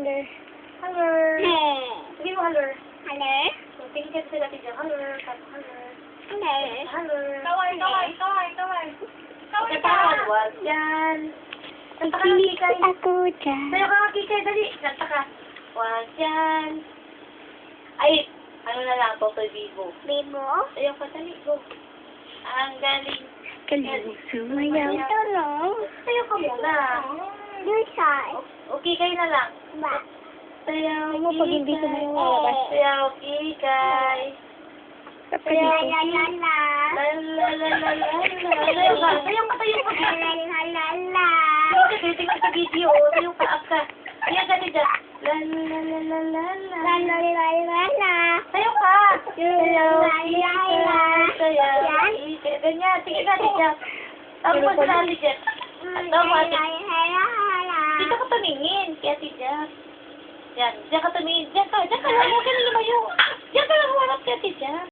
Haller. Haller. Sabi mo haller. Haller? So, tingin ka sa dati dyan. Haller. Haller. Haller. Haller. Kaway. Kanta ka. Wag yan. Kanta ka ng kikay. Ako dyan. Sayo ka ng kikay. Dali. Kanta ka. Wag yan. Ay, ano na lang, Totoy Vivo. Bebo? Sayo ka, dali. Go. Ang galing. Galing sumayaw. Ito, no? Sayo ka muna. Your side. Okay, kayo na lang. Ba? Sayaw, Ano mo pag hindi ko na yung lalabas? Sayaw, kikay. La la la la. La la la la la la. Sayaw ka. Sayaw ka, sayaw ka. La la la la la. Sayaw ka, tingnan sa video. Sayaw ka, aka. Sayaw ka, dyan. La la la la la la. La la la la la. Sayaw ka. Sayaw, kikay. Sayaw, Yan? kikay. Ganyan. Sige na, dyan. Tawag mo sa nali dyan. Tawag mo, ate. Dito ka tumingin. Kaya si Jack. Yan. Diyan ka tumingin. Diyan ka. Diyan ka lang. Huwag ka na lumayo. Diyan ka lang. Huwag ka si Jack.